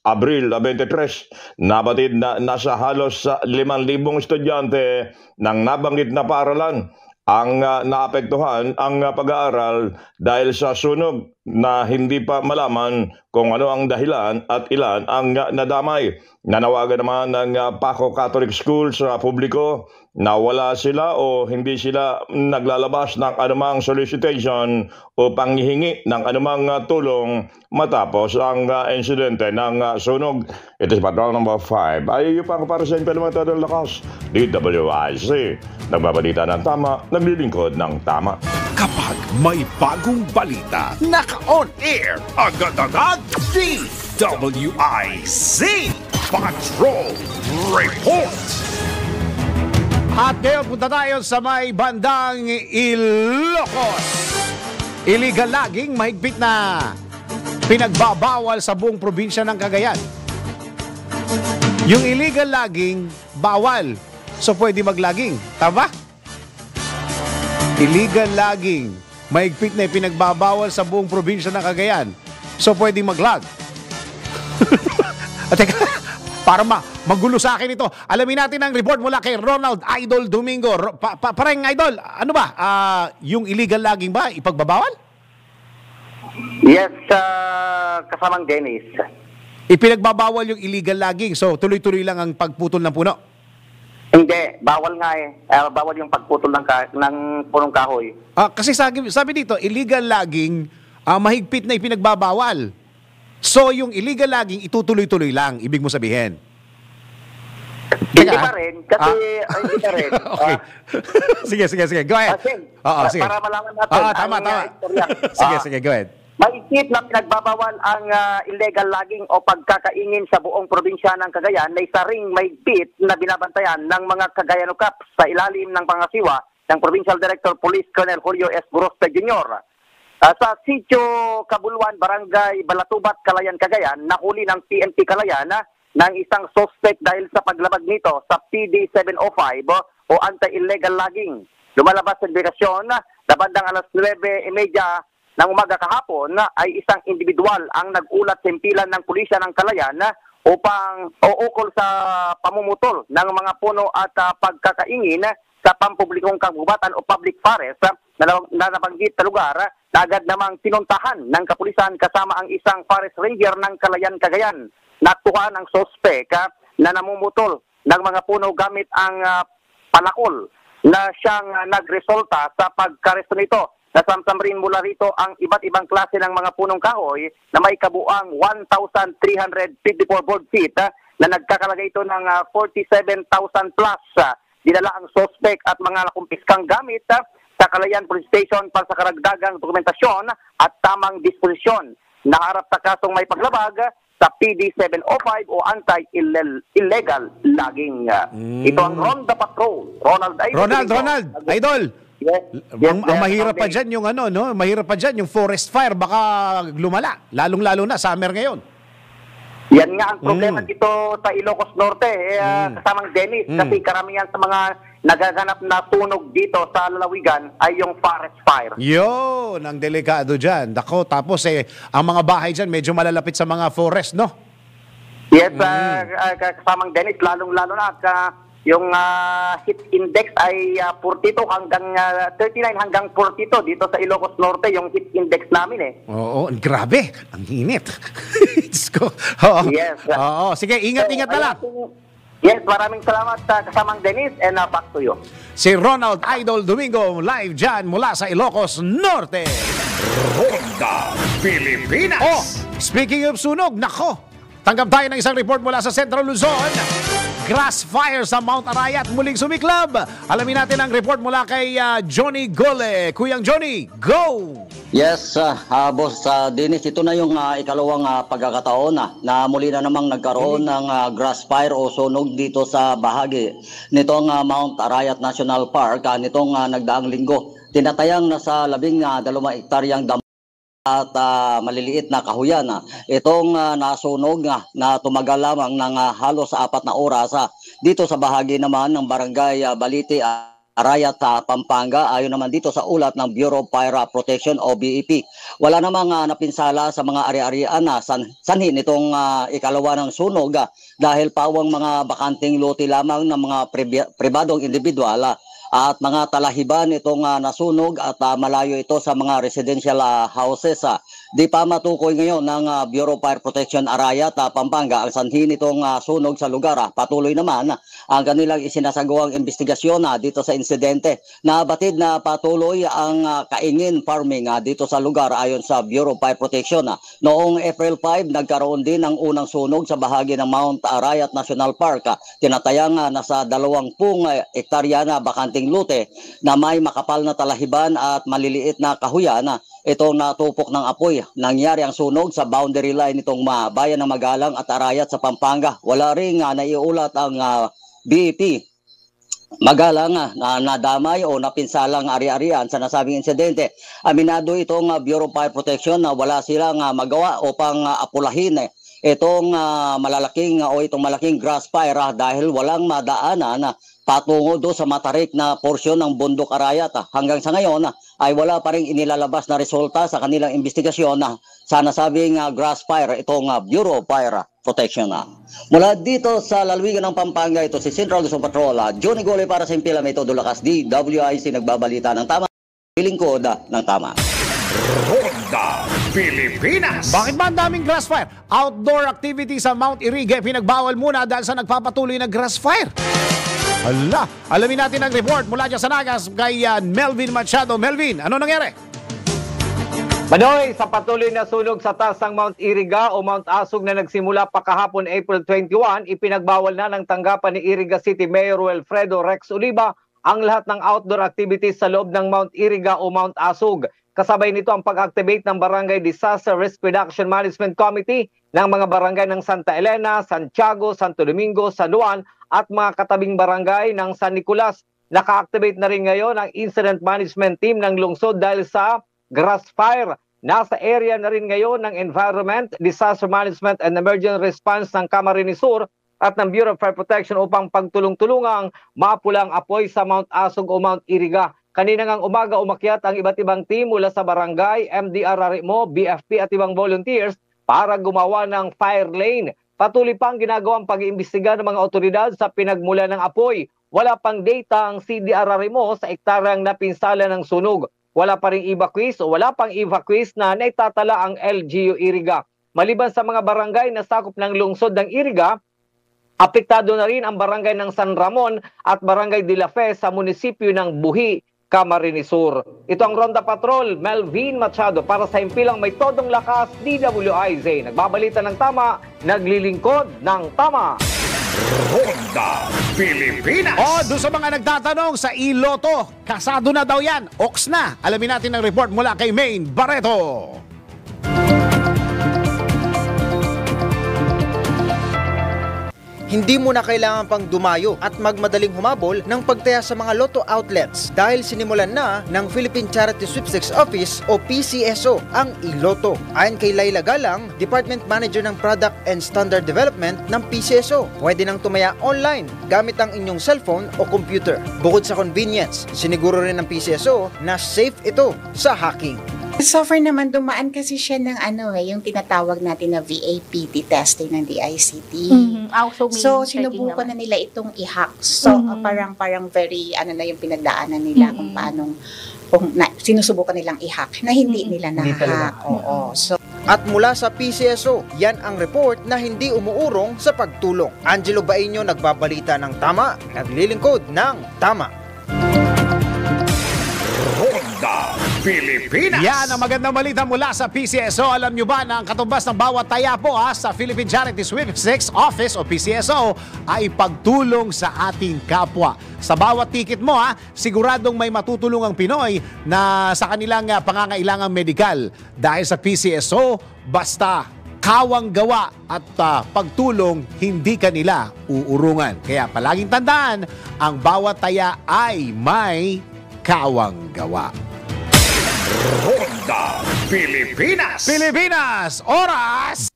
Abril 23. Nabatid na nasa halos 5,000 estudyante ng nabanggit na paaralan ang naapektuhan ang pag-aaral dahil sa sunog na hindi pa malaman kung ano ang dahilan at ilan ang nadamay. Nanawagan naman ng Paco Catholic School sa publiko na wala sila o hindi sila naglalabas ng anumang solicitation o panghihingi ng anumang tulong matapos ang insidente ng sunog. Ito si Patrol number 5. Ay pa ako para sa Impilang May Todong Lakas, DWIZ. Nagbabalita ng tama, naglilingkod ng tama. Kapag may bagong balita, naka-on air, agad-agad, DWIZ Patrol Report. At ngayon punta tayo sa may bandang Ilocos. Illegal logging mahigpit na pinagbabawal sa buong probinsya ng Cagayan. Yung illegal logging, bawal. So pwede mag-logging. Tama? Illegal logging, mahigpit na pinagbabawal sa buong probinsya ng Cagayan. So pwede mag-log. At teka, para magulo sa akin ito, alamin natin ang report mula kay Ronald Idol Domingo. Parang Idol, ano ba? Yung illegal logging ba, ipagbabawal? Yes, kasamang Dennis. Ipinagbabawal yung illegal logging, so tuloy-tuloy lang ang pagputol ng puno? Hindi, bawal nga eh. Bawal yung pagputol ng punong kahoy. Kasi sabi dito, illegal logging, mahigpit na ipinagbabawal. So yung illegal logging, itutuloy-tuloy lang, ibig mo sabihin? Hindi pa rin, kasi hindi pa rin. Okay. Sige, go ahead. Sige. Para malaman natin tama. Sige, go ahead. Maisip na pinagbabawal ang illegal logging o pagkakaingin sa buong probinsya ng Cagayan na isa ring mahigpit na binabantayan ng mga Cagayano Caps sa ilalim ng pangasiwa ng Provincial Director Police Colonel Julio S. Goroste Jr. Sa Sitio Kabuluan, Barangay Balatubat, Calayan, Cagayan, nahuli ng PNP Calayan ng isang suspect dahil sa paglabag nito sa PD 705 o anti-illegal logging. Lumalabas sa investigasyon na bandang alas 9:30 ng umaga kahapon ay isang individual ang nag-ulat sa impilan ng pulisya ng Calayan upang ukol sa pamumutol ng mga puno at pagkakaingin sa pampublikong kagubatan o public forest na nabanggit sa lugar na agad namang pinuntahan ng kapulisan kasama ang isang forest ranger ng Calayan, Cagayan. Natuhan ang sospek na namumutol ng mga puno gamit ang palakol na siyang nagresulta sa pagkaresto nito. Nasamsam rin mula rito ang iba't ibang klase ng mga punong kahoy na may kabuang 1,354 board feet na nagkakalagay ito ng 47,000 plus. Dinala ang sospek at mga nakumpiskang gamit sa Kalayaan Police Station para sa karagdagang dokumentasyon at tamang disposisyon. Naharap sa kasong may paglabag sa PD 705 o anti-illegal logging. Ito ang Ronda Patrol. Ronald Idol. Yes, Ang mahirap pa dyan yung mahirap pa dyan yung forest fire, baka lumala, lalong-lalo na summer ngayon. Yan nga ang problema dito sa Ilocos Norte, kasamang Dennis, kasi karamihan sa mga nagaganap na tunog dito sa lalawigan ay yung forest fire. Yun, ang delikado dyan. Dako, tapos ang mga bahay dyan medyo malalapit sa mga forest, no? Yes, kasamang Dennis, lalong-lalo na yung heat index ay 42 hanggang 39 hanggang 42 dito sa Ilocos Norte, yung heat index namin Oo, grabe. Ang init. Yes. Oo, sige, ingat-ingat na lang. Yes, maraming salamat kasamang Dennis, and back to you. Si Ronald Idol Domingo live dyan mula sa Ilocos Norte. Ronda Pilipinas. Speaking of sunog, nako, tanggap tayo ng isang report mula sa Central Luzon. Grass fire sa Mount Arayat muling sumiklab. Alamin natin ang report mula kay Johnny Gole. Kuyang Johnny, go! Yes, Boss Dennis, ito na yung ikalawang pagkakataon na muli na namang nagkaroon ng grass fire o sunog dito sa bahagi nitong Mount Arayat National Park nitong nagdaang linggo. Tinatayang nasa 12 hektaryang damo at maliliit na kahuyan. Itong nasunog na tumagal lamang ng halos 4 na oras dito sa bahagi naman ng Barangay Balite, Arayat, Pampanga. Ayon naman dito sa ulat ng Bureau of Fire Protection o BEP, wala namang napinsala sa mga ari-arian sanhi nitong ikalawa ng sunog dahil pawang mga bakanting lote lamang ng mga pribadong individual at mga talahiban itong nasunog at malayo ito sa mga residential houses. Di pa matukoy ngayon ng Bureau of Fire Protection Arayat, Pampanga ang sanhi nitong sunog sa lugar. Patuloy naman ang kanilang isinasagawang investigasyon dito sa insidente. Nabatid na patuloy ang kaingin farming dito sa lugar ayon sa Bureau of Fire Protection. Noong April 5, nagkaroon din ng unang sunog sa bahagi ng Mount Arayat National Park. Tinatayang nasa 20 hektarya na bakanting lute na may makapal na talahiban at maliliit na kahuyan. Itong natupok ng apoy. Nangyari ang sunog sa boundary line nitong bayan ng Magalang at Arayat sa Pampanga. Wala ring naiulat ang BEP Magalang na nadamay o napinsalang ari-arian sa nasabing insidente. Aminado itong Bureau of Fire Protection na wala silang magawa upang apulahin itong malaking grass fire dahil walang madaanan patungo do sa matarik na porsyon ng bundok Arayat. Hanggang sa ngayon ay wala pa rin inilalabas na resulta sa kanilang investigasyon sa nasabing grass fire itong Bureau of Fire Protection. Mula dito sa lalawigan ng Pampanga, ito si Central Luzon Patrol, Johnny Gole para sa Impila Metodo Lakas, DWIC nagbabalita ng tama, lingkod ng tama. Ronda Pilipinas. Bakit ba ang daming grass fire? Outdoor activity sa Mount Iriga pinagbawal muna dahil sa nagpapatuloy na grass fire. Hala, alamin natin ang report mula dyan sa Nagas kay Melvin Machado. Melvin, ano nangyari? Manoy, sa patuloy na sunog sa taas ng Mount Iriga o Mount Asog na nagsimula pa kahapon April 21, ipinagbawal na ng tanggapan ni Iriga City Mayor Wilfredo Rex Oliva ang lahat ng outdoor activities sa loob ng Mount Iriga o Mount Asog. Kasabay nito ang pag-activate ng Barangay Disaster Risk Reduction Management Committee ng mga barangay ng Santa Elena, Santiago, Santo Domingo, San Juan at mga katabing barangay ng San Nicolas. Naka-activate na rin ngayon ang Incident Management Team ng lungsod dahil sa grass fire. Nasa area na rin ngayon ng Environment, Disaster Management and Emergency Response ng Camarines Sur at ng Bureau of Fire Protection upang pagtulong-tulungang mapulang apoy sa Mount Asog o Mount Iriga. Kanina ngang umaga umakyat ang iba't ibang team mula sa barangay, MDRRMO, BFP at ibang volunteers para gumawa ng fire lane. Patuloy pang ginagawang pag-iimbestiga ng mga otoridad sa pinagmula ng apoy. Wala pang data ang CDRRMO sa ektaryang napinsala ng sunog. Wala pa ring evacuees o wala pang evacuees na naitatala ang LGU Iriga. Maliban sa mga barangay na sakop ng lungsod ng Iriga, apektado na rin ang barangay ng San Ramon at barangay de la Fe sa munisipyo ng Buhi, Camarines Sur. Ito ang Ronda Patrol, Melvin Machado para sa Impilang May Todong Lakas, DWIZ. Nagbabalita ng tama, naglilingkod ng tama. Ronda Pilipinas. O, doon sa mga nagtatanong sa iloto, kasado na daw yan, ox na. Alamin natin ang report mula kay Maine Barreto. Hindi mo na kailangan pang dumayo at magmadaling humabol ng pagtaya sa mga lotto outlets dahil sinimulan na ng Philippine Charity Sweepstakes Office o PCSO ang iLotto. Ayon kay Laila Galang, Department Manager ng Product and Standard Development ng PCSO, pwede nang tumaya online gamit ang inyong cellphone o computer. Bukod sa convenience, siniguro rin ng PCSO na safe ito sa hacking. So far naman, dumaan kasi siya ng yung tinatawag natin na VAPT testing ng DICT. So, sinubukan na nila itong i-hack. So, parang very, na yung pinagdaanan nila kung paano, sinusubukan nilang i-hack na hindi nila na-hack. So, at mula sa PCSO, yan ang report na hindi umuurong sa pagtulong. Angelo Baeño nagbabalita ng tama, naglilingkod ng tama. Ronda Pilipinas. Yan ang magandang balita mula sa PCSO. Alam nyo ba na ang katumbas ng bawat taya po sa Philippine Charity Sweepstakes Office o PCSO ay pagtulong sa ating kapwa. Sa bawat ticket mo siguradong may matutulong ang Pinoy na sa kanilang pangangailangang medikal. Dahil sa PCSO, basta kawang gawa at pagtulong, hindi kanila uurungan. Kaya palaging tandaan, ang bawat taya ay may kawang gawa. Ronda Pilipinas. Pilipinas, oras!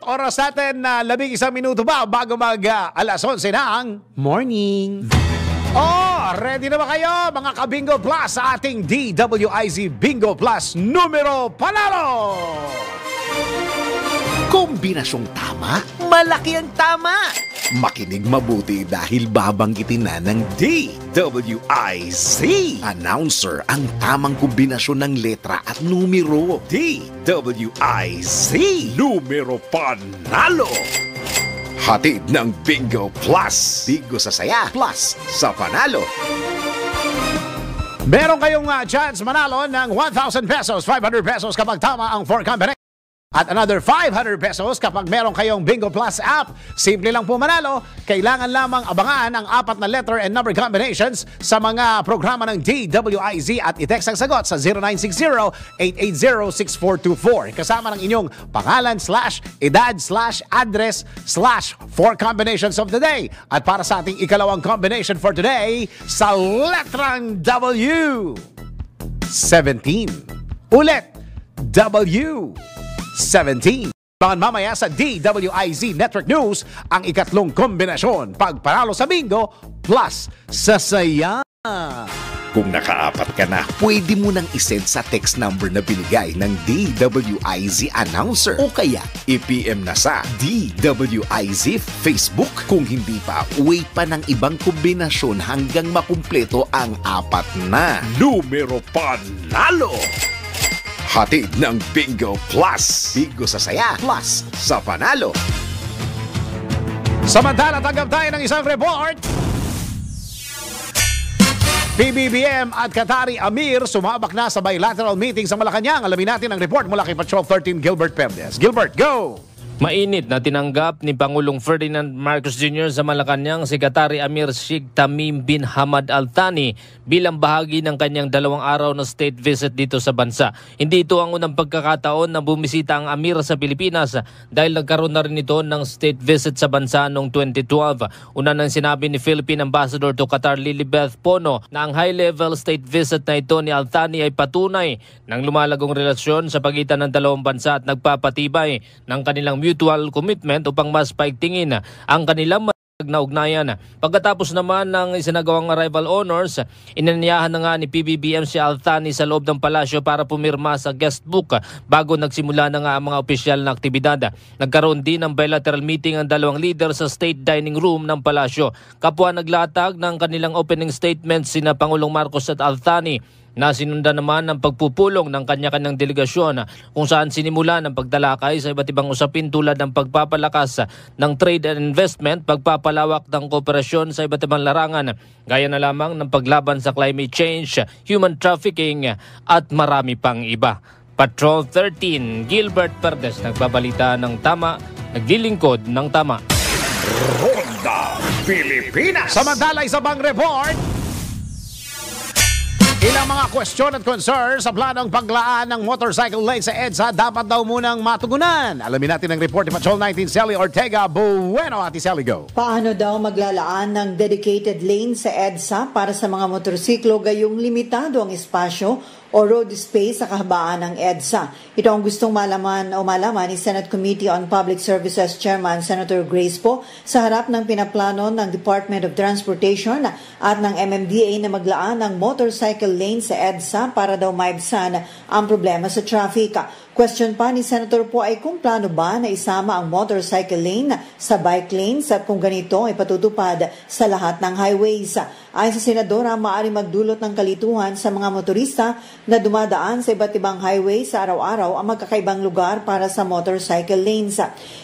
Oras natin na 11 minuto ba bago alas 11 ng morning. Ready na ba kayo mga ka-Bingo Plus sa ating DWIZ Bingo Plus numero panalo? Kombinasyong tama, malaki ang tama. Makinig mabuti dahil babanggitin na ng DWIZ. Announcer ang tamang kombinasyon ng letra at numero. DWIZ. Numero panalo. Hatid ng Bingo Plus. Bingo sa saya, plus sa panalo. Meron kayong chance manalo ng 1,000 pesos, 500 pesos kapag tama ang 4 combination. At another 500 pesos kapag meron kayong Bingo Plus app. Simple lang po manalo. Kailangan lamang abangan ang 4 na letter and number combinations sa mga programa ng DWIZ at i-text ang sagot sa 0960-880-6424. Kasama ng inyong pangalan / edad / address / 4 combinations of the day. At para sa ating ikalawang combination for today, sa letrang W. 17. Ulit, W. 17. Mamaya sa DWIZ Network News ang ikatlong kombinasyon. Pagpanalo sa bingo plus sa saya. Kung nakaapat ka na, pwede mo nang isend sa text number na binigay ng DWIZ announcer o kaya i-PM na sa DWIZ Facebook. Kung hindi pa, wait pa ng ibang kombinasyon hanggang makumpleto ang 4 na numero panalo. Hatid ng Bingo Plus. Bingo sa saya, plus sa panalo. Samantala, tanggap tayo ng isang report. PBBM at Qatari Amir sumabak na sa bilateral meeting sa Malacanang. Alamin natin ang report mula kay Patrol 13 Gilbert Perez. Gilbert, go! Mainit na tinanggap ni Pangulong Ferdinand Marcos Jr. sa Malacanang si Qatari Amir Sheikh Tamim bin Hamad Al Thani bilang bahagi ng kanyang 2 araw na state visit dito sa bansa. Hindi ito ang unang pagkakataon na bumisita ang Amir sa Pilipinas dahil nagkaroon na rin ito ng state visit sa bansa noong 2012. Una nang sinabi ni Philippine Ambassador to Qatar Lilibeth Pono na ang high-level state visit na ito ni Al Thani ay patunay ng lumalagong relasyon sa pagitan ng dalawang bansa at nagpapatibay ng kanilang mutual commitment upang mas paigtingin ang kanilang na ugnayan. Pagkatapos naman ng isinagawang arrival honors, inanyayahan na nga ni PBBM si Al Thani sa loob ng palasyo para pumirma sa guest book bago nagsimula na nga ang mga opisyal na aktibidad. Nagkaroon din ng bilateral meeting ang dalawang leader sa state dining room ng palasyo. Kapwa naglatag ng kanilang opening statements sina Pangulong Marcos at Al Thani na sinundan naman ng pagpupulong ng kanya-kanyang delegasyon kung saan sinimula ng pagtalakay sa iba't ibang usapin tulad ng pagpapalakas ng trade and investment, pagpapalawak ng kooperasyon sa iba't ibang larangan, gaya na lamang ng paglaban sa climate change, human trafficking at marami pang iba. Patrol 13, Gilbert Perez nagbabalita ng tama. naglilingkod ng tama. Ronda Pilipinas. Samantala, isa bang report? Ilang mga question at concerns sa planong paglaan ng motorcycle lane sa EDSA dapat daw munang matugunan. Alamin natin ang report ni Patrol 19 Sally Ortega. Bueno, Ate Sally, go. Paano daw maglalaan ng dedicated lane sa EDSA para sa mga motorsiklo gayong limitado ang espasyo o road space sa kahabaan ng EDSA? Ito ang gustong malaman ni Senate Committee on Public Services Chairman Senator Grace Poe sa harap ng pinaplano ng Department of Transportation at ng MMDA na maglaan ng motorcycle lane sa EDSA para daw maibsan ang problema sa traffic. Question pa ni Senator Poe ay kung plano ba na isama ang motorcycle lane sa bike lanes at kung ganito ay patutupad sa lahat ng highways. Ayon sa Senadora, maaari magdulot ng kalituhan sa mga motorista na dumadaan sa iba't ibang highways sa araw-araw ang magkakaibang lugar para sa motorcycle lanes.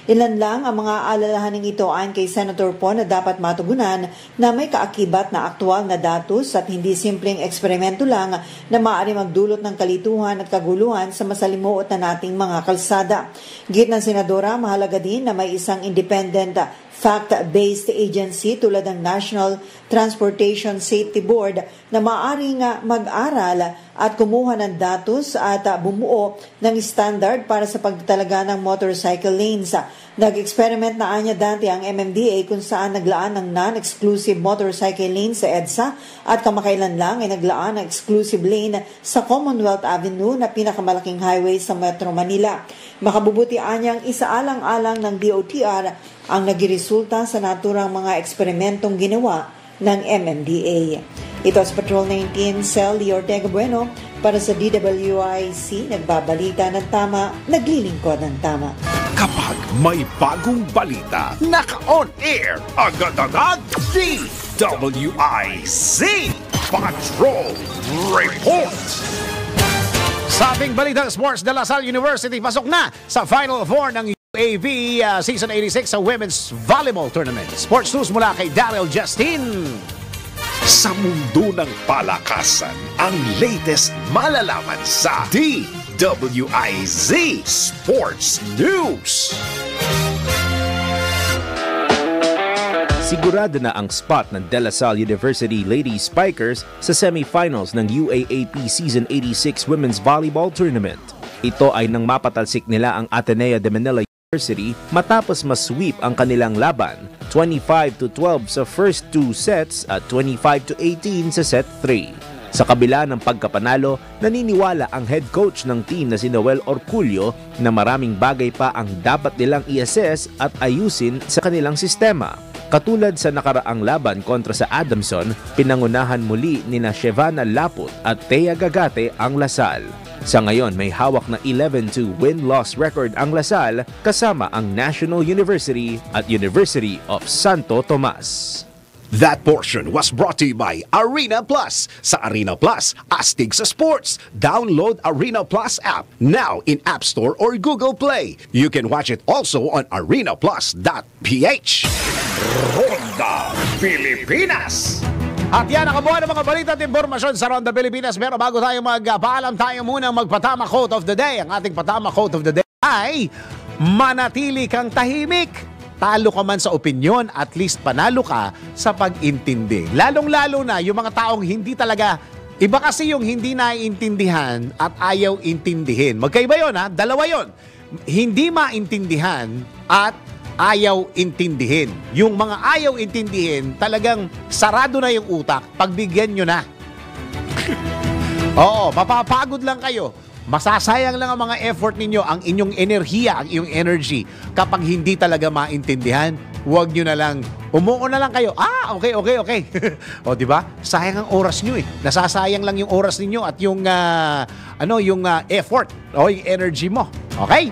Ilan lang ang mga alalahaning ito ayon kay Senator Poe na dapat matugunan na may kaakibat na aktual na datos at hindi simpleng eksperimento lang na maaari magdulot ng kalituhan at kaguluhan sa masalimuot na nating mga kalsada. Git ng Senadora, mahalaga din na may isang independent fact-based agency tulad ng National Transportation Safety Board na maaaring mag-aral at kumuha ng datos at bumuo ng standard para sa pagtatalaga ng motorcycle lanes. Nag-experiment na anya dati ang MMDA kung saan naglaan ng non-exclusive motorcycle lane sa EDSA at kamakailan lang ay naglaan ng exclusive lane sa Commonwealth Avenue na pinakamalaking highway sa Metro Manila. Makabubuti anyang isaalang-alang ng DOTR ang nagiresulta sa naturang mga eksperimentong ginawa ng MMDA. Ito sa Patrol 19, Sally Ortega Bueno para sa DWIC, nagbabalita ng tama, naglilingkod ng tama. Kapag may bagong balita, naka-on air, agad-agad, DWIC Patrol Report. Sabing balita ng sports, De La Salle University pasok na sa Final Four ng UAV Season 86 sa Women's Volleyball Tournament. Sports news mula kay Daryl Justin. Sa mundo ng palakasan, ang latest malalaman sa DWIZ Sports News. Sigurado na ang spot ng De La Salle University Ladies Spikers sa semifinals ng UAAP Season 86 Women's Volleyball Tournament. Ito ay nang mapatalsik nila ang Ateneo de Manila University matapos masweep ang kanilang laban 25-12 sa first two sets at 25-18 sa set 3. Sa kabila ng pagkapanalo, naniniwala ang head coach ng team na si Noel Orculio na maraming bagay pa ang dapat nilang i-assess at ayusin sa kanilang sistema. Katulad sa nakaraang laban kontra sa Adamson, pinangunahan muli nina Shevana Laput at Thea Gagate ang Lasal. Sa ngayon, may hawak na 11-2 win-loss record ang Lasal kasama ang National University at University of Santo Tomas. That portion was brought to you by Arena Plus. Sa Arena Plus, astig sa sports. Download Arena Plus app now in App Store or Google Play. You can watch it also on arenaplus.ph. Ronda Pilipinas. At yan ang kabuuan ng mga balita at impormasyon sa Ronda Pilipinas. Pero bago tayo magpaalam, tayo muna magpatama quote of the day. Ang ating patama quote of the day ay manatili kang tahimik. Talo ka man sa opinyon, at least panalo ka sa pag-intindi. Lalong-lalo na yung mga taong hindi talaga, iba kasi yung hindi naiintindihan at ayaw intindihin. Magkaiba yun ha, dalawa yun. Hindi maintindihan at ayaw intindihin. Yung mga ayaw intindihin, talagang sarado na yung utak, pagbigyan nyo na. Oo, mapapagod lang kayo. Masasayang lang ang mga effort ninyo, ang inyong enerhiya, ang inyong energy. Kapag hindi talaga maintindihan, huwag nyo na lang, umuo na lang kayo. Okay. O, di ba? Sayang ang oras nyo eh. Nasasayang lang yung oras ninyo at yung, effort o yung energy mo. Okay?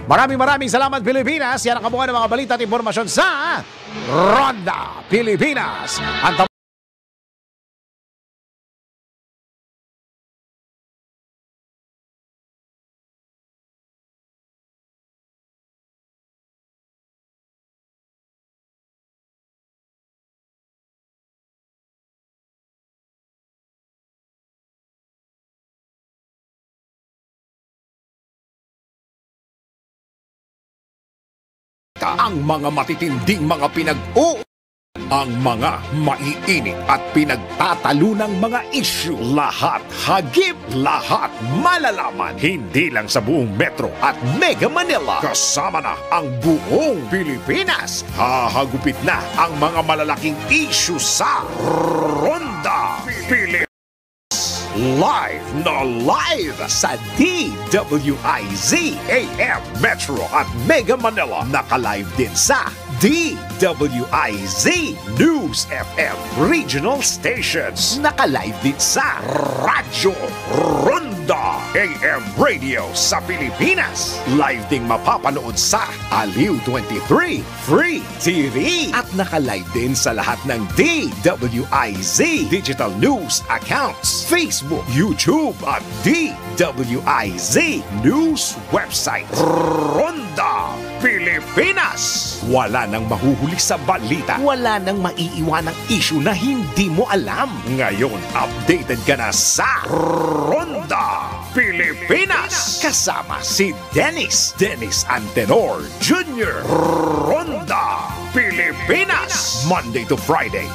Maraming salamat, Pilipinas. Yan ang kabuuan ng mga balita at impormasyon sa Ronda Pilipinas. balita, ang mga matitinding mga ang mga maiinit at pinagtatalunang mga issue. Lahat hagip, lahat malalaman. Hindi lang sa buong Metro at Mega Manila. Kasama na ang buong Pilipinas. Hahagupit na ang mga malalaking issue sa Ronda Pilipinas. Live na live sa DWIZ AM Metro at Mega Manila. Naka-live din sa DWIZ News FM Regional Stations. Naka-live din sa Radyo Ronda AM Radio sa Pilipinas. Live ding mapapanood sa Aliw 23 Free TV. At naka-live din sa lahat ng DWIZ Digital News accounts, Facebook, YouTube at DWIZ News website. Ronda Pilipinas. Wala nang mahuhuli sa balita. Wala nang maiiwanang issue na hindi mo alam. Ngayon, updated ka na sa Ronda Pilipinas. Kasama si Dennis Antenor Jr. Ronda Pilipinas. Monday to Friday,